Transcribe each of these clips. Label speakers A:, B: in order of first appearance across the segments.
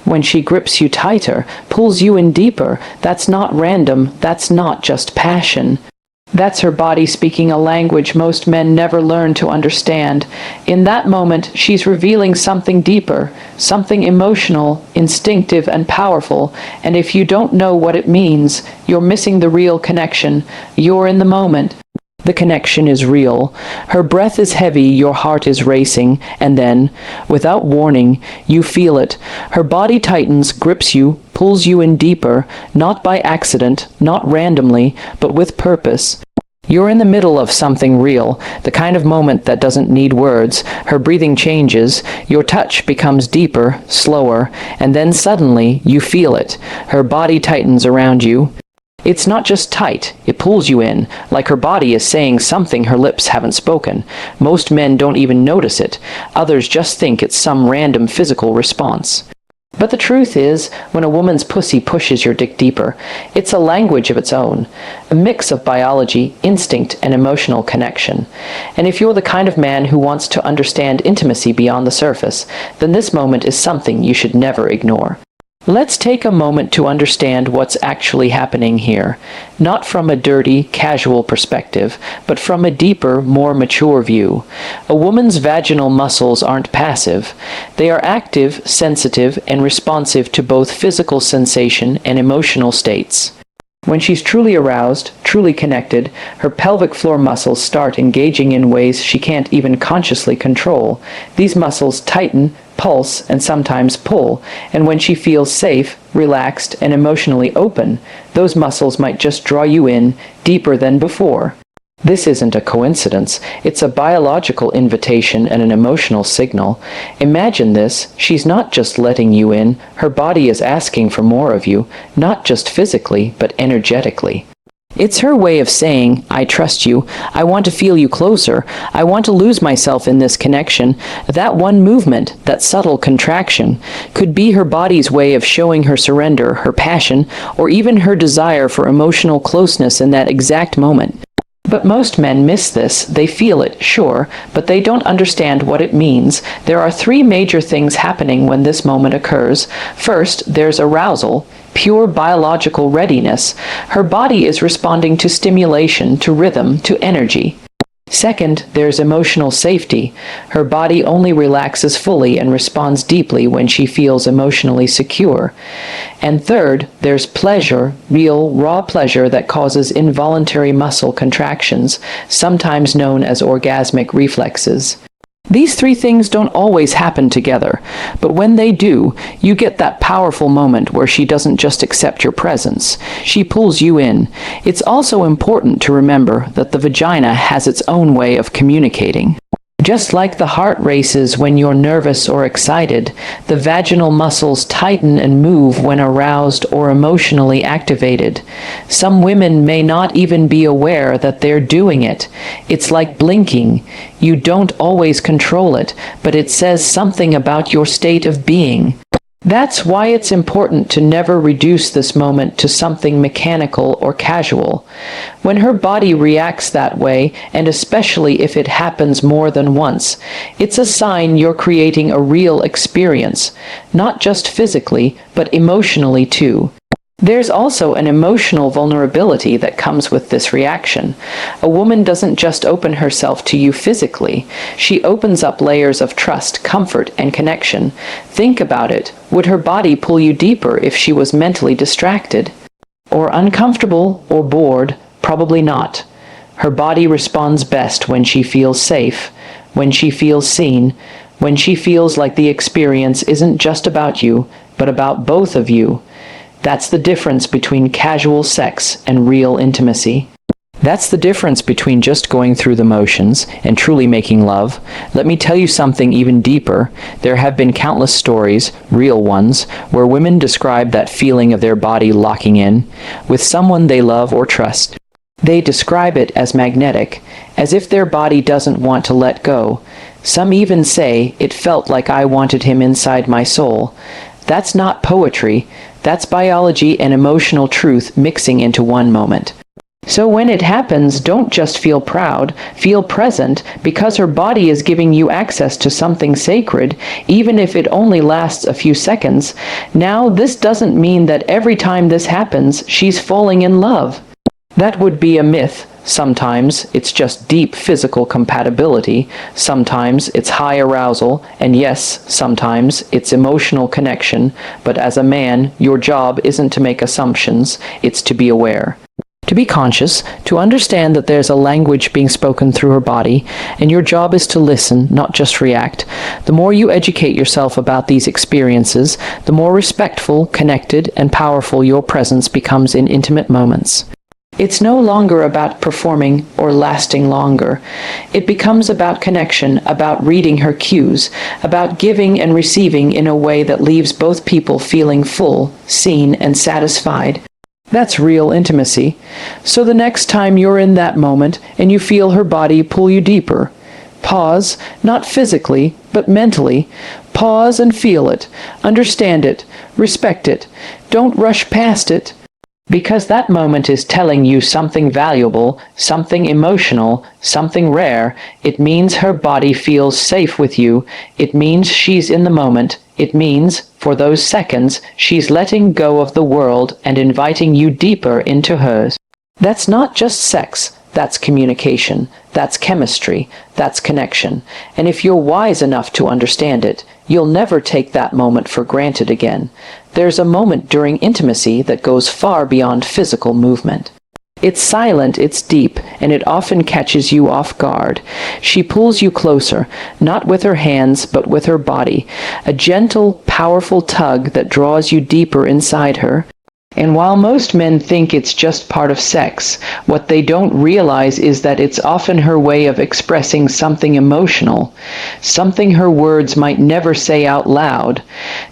A: When she grips you tighter, pulls you in deeper, that's not random, that's not just passion. That's her body speaking a language most men never learn to understand. In that moment, she's revealing something deeper, something emotional, instinctive, and powerful, and if you don't know what it means, you're missing the real connection. You're in the moment. The connection is real. Her breath is heavy, your heart is racing, and then, without warning, you feel it. Her body tightens, grips you, pulls you in deeper, not by accident, not randomly, but with purpose. You're in the middle of something real, the kind of moment that doesn't need words. Her breathing changes, your touch becomes deeper, slower, and then suddenly you feel it. Her body tightens around you. It's not just tight, it pulls you in, like her body is saying something her lips haven't spoken. Most men don't even notice it. Others just think it's some random physical response. But the truth is, when a woman's pussy pushes your dick deeper, it's a language of its own, a mix of biology, instinct, and emotional connection. And if you're the kind of man who wants to understand intimacy beyond the surface, then this moment is something you should never ignore. Let's take a moment to understand what's actually happening here, not from a dirty, casual perspective, but from a deeper, more mature view. A woman's vaginal muscles aren't passive. They are active, sensitive, and responsive to both physical sensation and emotional states. When she's truly aroused, truly connected, her pelvic floor muscles start engaging in ways she can't even consciously control. These muscles tighten, pulse, and sometimes pull, and when she feels safe, relaxed, and emotionally open, those muscles might just draw you in deeper than before. This isn't a coincidence. It's a biological invitation and an emotional signal. Imagine this. She's not just letting you in. Her body is asking for more of you, not just physically, but energetically. It's her way of saying, I trust you, I want to feel you closer, I want to lose myself in this connection. That one movement, that subtle contraction, could be her body's way of showing her surrender, her passion, or even her desire for emotional closeness in that exact moment. But most men miss this. They feel it, sure, but they don't understand what it means. There are three major things happening when this moment occurs. First, there's arousal, pure biological readiness. Her body is responding to stimulation, to rhythm, to energy. Second, there's emotional safety. Her body only relaxes fully and responds deeply when she feels emotionally secure. And third, there's pleasure, real, raw pleasure that causes involuntary muscle contractions, sometimes known as orgasmic reflexes. These three things don't always happen together, but when they do, you get that powerful moment where she doesn't just accept your presence. She pulls you in. It's also important to remember that the vagina has its own way of communicating. Just like the heart races when you're nervous or excited, the vaginal muscles tighten and move when aroused or emotionally activated. Some women may not even be aware that they're doing it. It's like blinking. You don't always control it, but it says something about your state of being. That's why it's important to never reduce this moment to something mechanical or casual. When her body reacts that way, and especially if it happens more than once, it's a sign you're creating a real experience, not just physically, but emotionally too. There's also an emotional vulnerability that comes with this reaction. A woman doesn't just open herself to you physically. She opens up layers of trust, comfort, and connection. Think about it. Would her body pull you deeper if she was mentally distracted? Or uncomfortable or bored? Probably not. Her body responds best when she feels safe, when she feels seen, when she feels like the experience isn't just about you, but about both of you. That's the difference between casual sex and real intimacy. That's the difference between just going through the motions and truly making love. Let me tell you something even deeper. There have been countless stories, real ones, where women describe that feeling of their body locking in with someone they love or trust. They describe it as magnetic, as if their body doesn't want to let go. Some even say, it felt like I wanted him inside my soul. That's not poetry. That's biology and emotional truth mixing into one moment. So when it happens, don't just feel proud, feel present, because her body is giving you access to something sacred, even if it only lasts a few seconds. Now, this doesn't mean that every time this happens, she's falling in love. That would be a myth. Sometimes it's just deep physical compatibility, sometimes it's high arousal, and yes, sometimes it's emotional connection, but as a man, your job isn't to make assumptions, it's to be aware. To be conscious, to understand that there's a language being spoken through her body, and your job is to listen, not just react. The more you educate yourself about these experiences, the more respectful, connected, and powerful your presence becomes in intimate moments. It's no longer about performing or lasting longer. It becomes about connection, about reading her cues, about giving and receiving in a way that leaves both people feeling full, seen, and satisfied. That's real intimacy. So the next time you're in that moment and you feel her body pull you deeper, pause, not physically, but mentally. Pause and feel it. Understand it. Respect it. Don't rush past it. Because that moment is telling you something valuable, something emotional, something rare. It means her body feels safe with you. It means she's in the moment. It means, for those seconds, she's letting go of the world and inviting you deeper into hers. That's not just sex. That's communication. That's chemistry. That's connection. And if you're wise enough to understand it, you'll never take that moment for granted again. There's a moment during intimacy that goes far beyond physical movement. It's silent, it's deep, and it often catches you off guard. She pulls you closer, not with her hands, but with her body. A gentle, powerful tug that draws you deeper inside her. And while most men think it's just part of sex, what they don't realize is that it's often her way of expressing something emotional, something her words might never say out loud.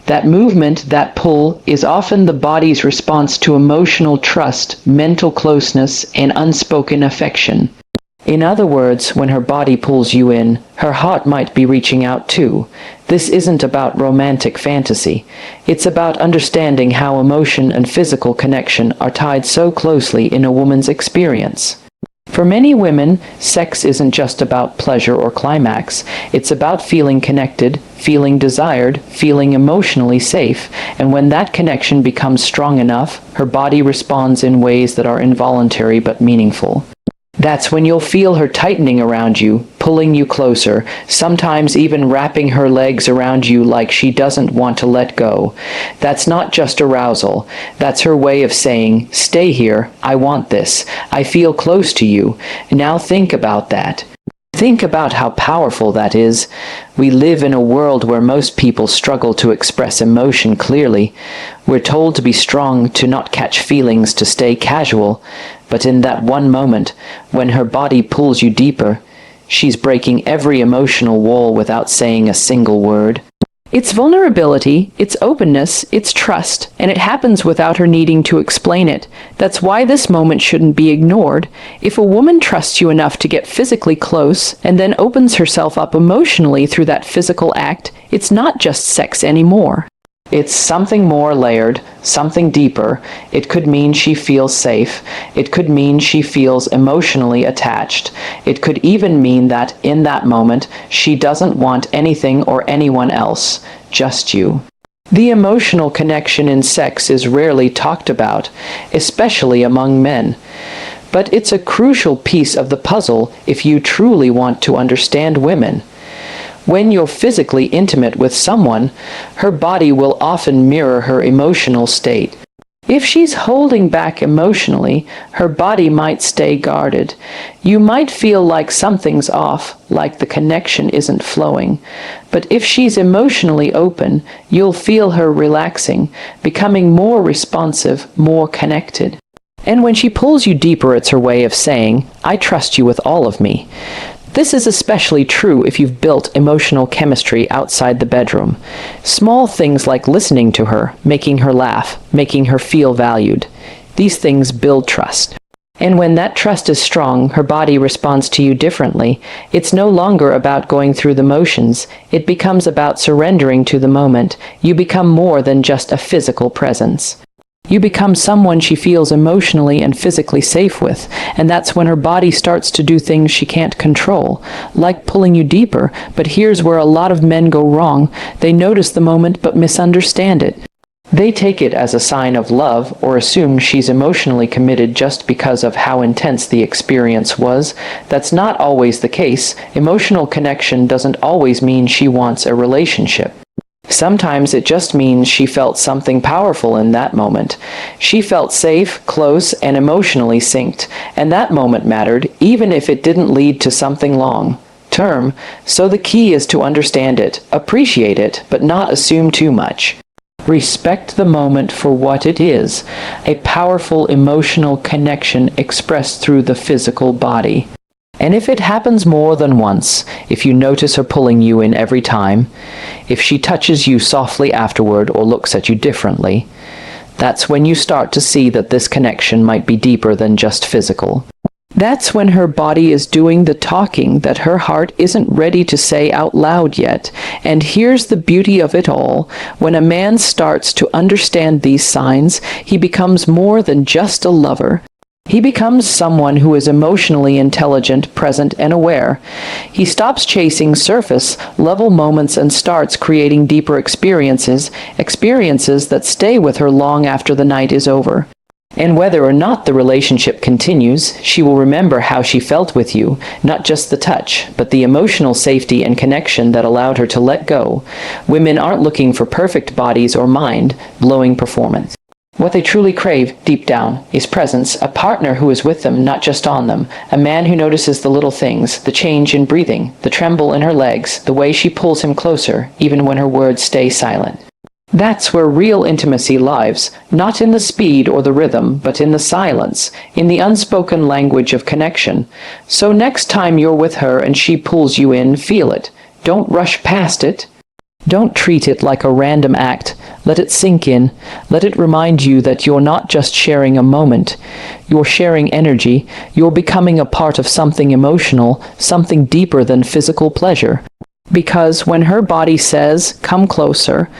A: That movement, that pull, is often the body's response to emotional trust, mental closeness, and unspoken affection. In other words, when her body pulls you in, her heart might be reaching out too. This isn't about romantic fantasy. It's about understanding how emotion and physical connection are tied so closely in a woman's experience. For many women, sex isn't just about pleasure or climax. It's about feeling connected, feeling desired, feeling emotionally safe, and when that connection becomes strong enough, her body responds in ways that are involuntary but meaningful. That's when you'll feel her tightening around you, pulling you closer, sometimes even wrapping her legs around you like she doesn't want to let go. That's not just arousal. That's her way of saying, "Stay here, I want this, I feel close to you." Now think about that. Think about how powerful that is. We live in a world where most people struggle to express emotion clearly. We're told to be strong, to not catch feelings, to stay casual. But in that one moment, when her body pulls you deeper, she's breaking every emotional wall without saying a single word. It's vulnerability, it's openness, it's trust, and it happens without her needing to explain it. That's why this moment shouldn't be ignored. If a woman trusts you enough to get physically close and then opens herself up emotionally through that physical act, it's not just sex anymore. It's something more layered, something deeper. It could mean she feels safe. It could mean she feels emotionally attached. It could even mean that in that moment, she doesn't want anything or anyone else, just you. The emotional connection in sex is rarely talked about, especially among men. But it's a crucial piece of the puzzle if you truly want to understand women. When you're physically intimate with someone, her body will often mirror her emotional state. If she's holding back emotionally, her body might stay guarded. You might feel like something's off, like the connection isn't flowing. But if she's emotionally open, you'll feel her relaxing, becoming more responsive, more connected. And when she pulls you deeper, it's her way of saying, "I trust you with all of me." This is especially true if you've built emotional chemistry outside the bedroom. Small things like listening to her, making her laugh, making her feel valued. These things build trust. And when that trust is strong, her body responds to you differently. It's no longer about going through the motions. It becomes about surrendering to the moment. You become more than just a physical presence. You become someone she feels emotionally and physically safe with, and that's when her body starts to do things she can't control, like pulling you deeper. But here's where a lot of men go wrong. They notice the moment but misunderstand it. They take it as a sign of love or assume she's emotionally committed just because of how intense the experience was. That's not always the case. Emotional connection doesn't always mean she wants a relationship. Sometimes it just means she felt something powerful in that moment. She felt safe, close, and emotionally synced, and that moment mattered, even if it didn't lead to something long-term. So the key is to understand it, appreciate it, but not assume too much. Respect the moment for what it is, a powerful emotional connection expressed through the physical body. And if it happens more than once, if you notice her pulling you in every time, if she touches you softly afterward or looks at you differently, that's when you start to see that this connection might be deeper than just physical. That's when her body is doing the talking that her heart isn't ready to say out loud yet. And here's the beauty of it all. When a man starts to understand these signs, he becomes more than just a lover. He becomes someone who is emotionally intelligent, present, and aware. He stops chasing surface-level moments and starts creating deeper experiences that stay with her long after the night is over. And whether or not the relationship continues, she will remember how she felt with you, not just the touch, but the emotional safety and connection that allowed her to let go. Women aren't looking for perfect bodies or mind-blowing performance. What they truly crave, deep down, is presence, a partner who is with them, not just on them, a man who notices the little things, the change in breathing, the tremble in her legs, the way she pulls him closer, even when her words stay silent. That's where real intimacy lies, not in the speed or the rhythm, but in the silence, in the unspoken language of connection. So next time you're with her and she pulls you in, feel it. Don't rush past it. Don't treat it like a random act. Let it sink in. Let it remind you that you're not just sharing a moment. You're sharing energy. You're becoming a part of something emotional, something deeper than physical pleasure. Because when her body says, "Come closer,"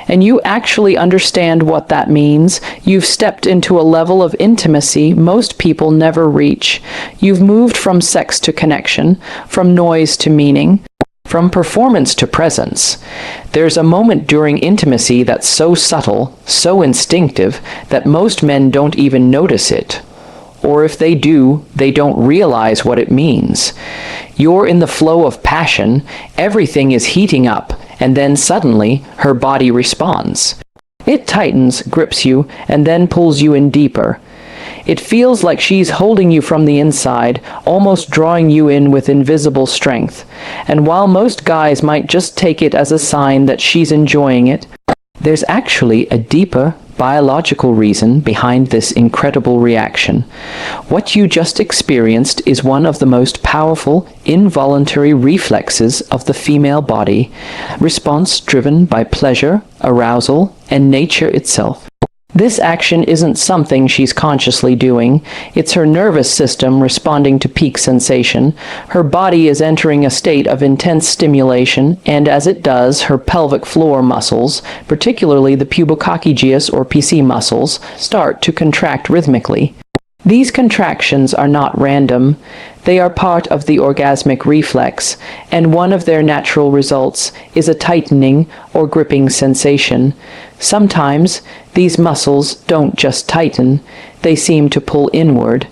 A: and you actually understand what that means, you've stepped into a level of intimacy most people never reach. You've moved from sex to connection, from noise to meaning, from performance to presence. There's a moment during intimacy that's so subtle, so instinctive, that most men don't even notice it. Or if they do, they don't realize what it means. You're in the flow of passion, everything is heating up, and then suddenly her body responds. It tightens, grips you, and then pulls you in deeper. It feels like she's holding you from the inside, almost drawing you in with invisible strength. And while most guys might just take it as a sign that she's enjoying it, there's actually a deeper biological reason behind this incredible reaction. What you just experienced is one of the most powerful, involuntary reflexes of the female body, response driven by pleasure, arousal, and nature itself. This action isn't something she's consciously doing. It's her nervous system responding to peak sensation. Her body is entering a state of intense stimulation, and as it does, her pelvic floor muscles, particularly the pubococcygeus or PC muscles, start to contract rhythmically. These contractions are not random. They are part of the orgasmic reflex, and one of their natural results is a tightening or gripping sensation. Sometimes, these muscles don't just tighten, they seem to pull inward.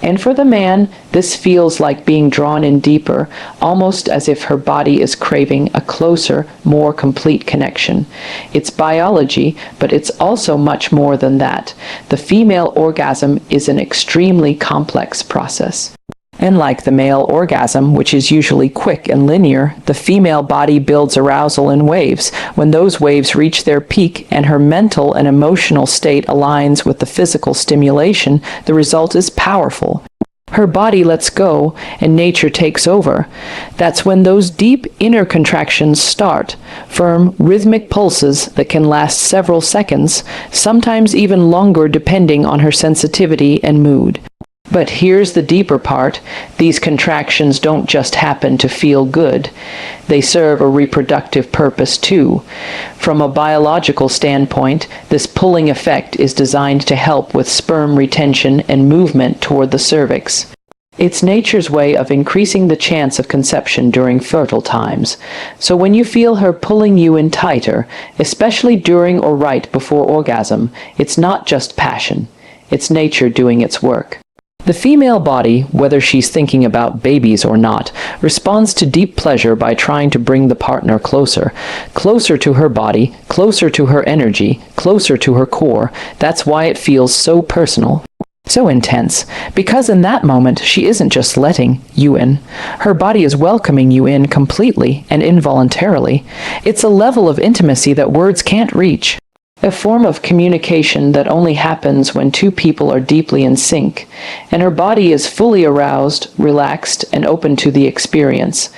A: And for the man, this feels like being drawn in deeper, almost as if her body is craving a closer, more complete connection. It's biology, but it's also much more than that. The female orgasm is an extremely complex process. And like the male orgasm, which is usually quick and linear, the female body builds arousal in waves. When those waves reach their peak and her mental and emotional state aligns with the physical stimulation, the result is powerful. Her body lets go, and nature takes over. That's when those deep inner contractions start, firm, rhythmic pulses that can last several seconds, sometimes even longer depending on her sensitivity and mood. But here's the deeper part. These contractions don't just happen to feel good. They serve a reproductive purpose too. From a biological standpoint, this pulling effect is designed to help with sperm retention and movement toward the cervix. It's nature's way of increasing the chance of conception during fertile times. So when you feel her pulling you in tighter, especially during or right before orgasm, it's not just passion. It's nature doing its work. The female body, whether she's thinking about babies or not, responds to deep pleasure by trying to bring the partner closer. Closer to her body, closer to her energy, closer to her core. That's why it feels so personal, so intense. Because in that moment, she isn't just letting you in. Her body is welcoming you in completely and involuntarily. It's a level of intimacy that words can't reach. A form of communication that only happens when two people are deeply in sync, and her body is fully aroused, relaxed, and open to the experience.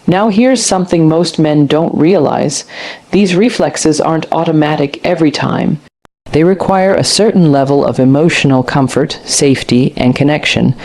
A: Now here's something most men don't realize. These reflexes aren't automatic every time. They require a certain level of emotional comfort, safety, and connection.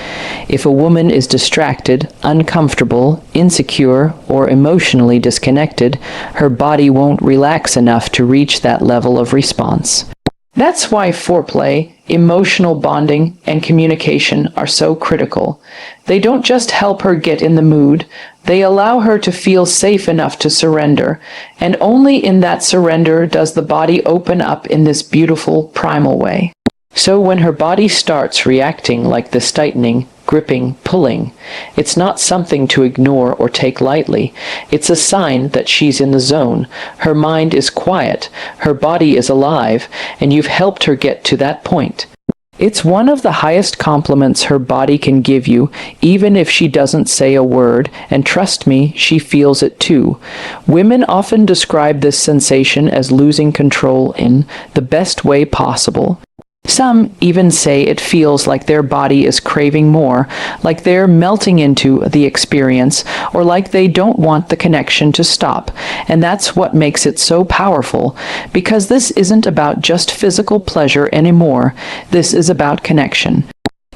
A: If a woman is distracted, uncomfortable, insecure, or emotionally disconnected, her body won't relax enough to reach that level of response. That's why foreplay, emotional bonding, and communication are so critical. They don't just help her get in the mood, they allow her to feel safe enough to surrender, and only in that surrender does the body open up in this beautiful, primal way. So when her body starts reacting like this tightening, gripping, pulling, it's not something to ignore or take lightly. It's a sign that she's in the zone. Her mind is quiet, her body is alive, and you've helped her get to that point. It's one of the highest compliments her body can give you, even if she doesn't say a word, and trust me, she feels it too. Women often describe this sensation as losing control in the best way possible. Some even say it feels like their body is craving more, like they're melting into the experience, or like they don't want the connection to stop. And that's what makes it so powerful, because this isn't about just physical pleasure anymore. This is about connection.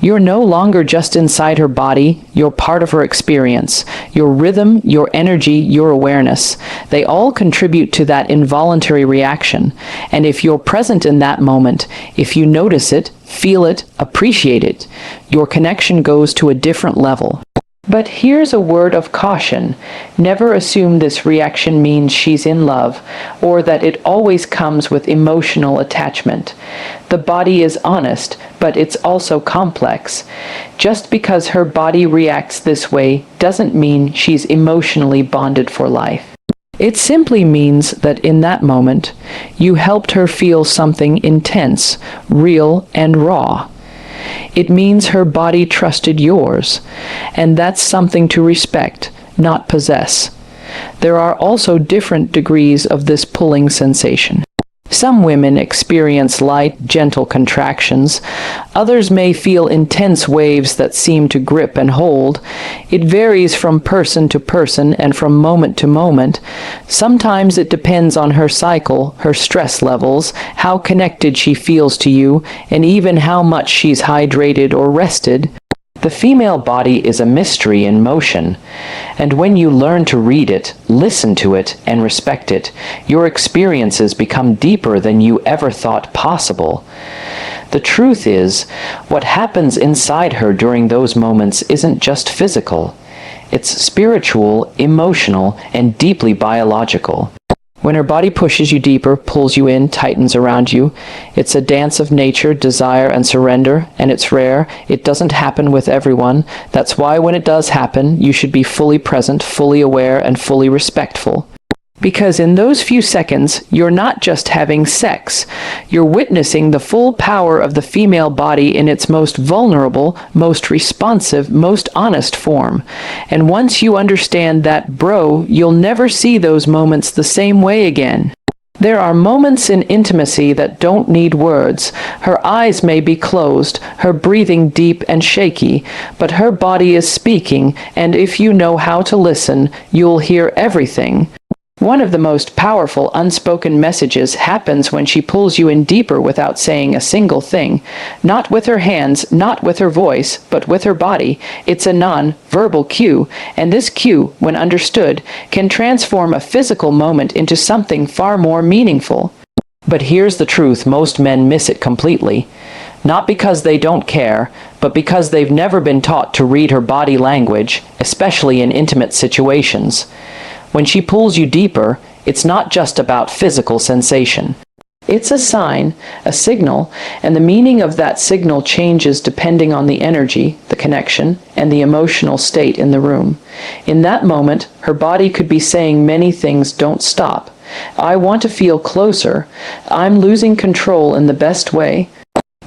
A: You're no longer just inside her body, you're part of her experience. Your rhythm, your energy, your awareness, they all contribute to that involuntary reaction. And if you're present in that moment, if you notice it, feel it, appreciate it, your connection goes to a different level. But here's a word of caution. Never assume this reaction means she's in love, or that it always comes with emotional attachment. The body is honest, but it's also complex. Just because her body reacts this way doesn't mean she's emotionally bonded for life. It simply means that in that moment, you helped her feel something intense, real, and raw. It means her body trusted yours, and that's something to respect, not possess. There are also different degrees of this pulling sensation. Some women experience light, gentle contractions. Others may feel intense waves that seem to grip and hold. It varies from person to person and from moment to moment. Sometimes it depends on her cycle, her stress levels, how connected she feels to you, and even how much she's hydrated or rested. The female body is a mystery in motion, and when you learn to read it, listen to it, and respect it, your experiences become deeper than you ever thought possible. The truth is, what happens inside her during those moments isn't just physical. It's spiritual, emotional, and deeply biological. When her body pushes you deeper, pulls you in, tightens around you, it's a dance of nature, desire, and surrender, and it's rare. It doesn't happen with everyone. That's why when it does happen, you should be fully present, fully aware, and fully respectful. Because in those few seconds, you're not just having sex. You're witnessing the full power of the female body in its most vulnerable, most responsive, most honest form. And once you understand that, bro, you'll never see those moments the same way again. There are moments in intimacy that don't need words. Her eyes may be closed, her breathing deep and shaky, but her body is speaking, and if you know how to listen, you'll hear everything. One of the most powerful unspoken messages happens when she pulls you in deeper without saying a single thing. Not with her hands, not with her voice, but with her body. It's a non-verbal cue, and this cue, when understood, can transform a physical moment into something far more meaningful. But here's the truth: most men miss it completely. Not because they don't care, but because they've never been taught to read her body language, especially in intimate situations. When she pulls you deeper, it's not just about physical sensation. It's a sign, a signal, and the meaning of that signal changes depending on the energy, the connection, and the emotional state in the room. In that moment, her body could be saying many things: don't stop, I want to feel closer, I'm losing control in the best way,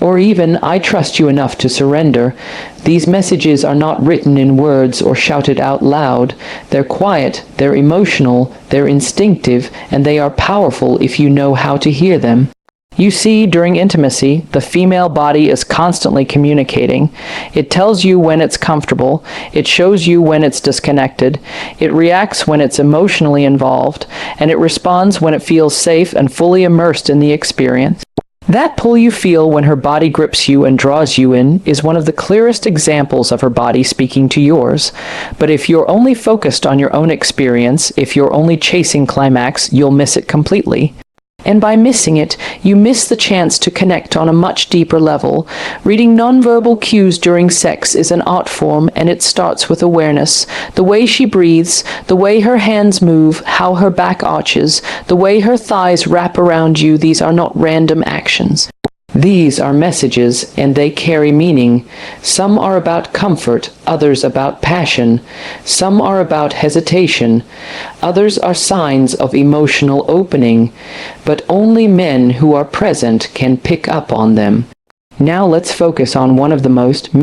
A: or even, I trust you enough to surrender. These messages are not written in words or shouted out loud. They're quiet, they're emotional, they're instinctive, and they are powerful if you know how to hear them. You see, during intimacy, the female body is constantly communicating. It tells you when it's comfortable, it shows you when it's disconnected, it reacts when it's emotionally involved, and it responds when it feels safe and fully immersed in the experience. That pull you feel when her body grips you and draws you in is one of the clearest examples of her body speaking to yours. But if you're only focused on your own experience, if you're only chasing climax, you'll miss it completely. And by missing it, you miss the chance to connect on a much deeper level. Reading nonverbal cues during sex is an art form, and it starts with awareness. The way she breathes, the way her hands move, how her back arches, the way her thighs wrap around you, these are not random actions. These are messages, and they carry meaning. Some are about comfort, others about passion. Some are about hesitation. Others are signs of emotional opening. But only men who are present can pick up on them. Now let's focus on one of the most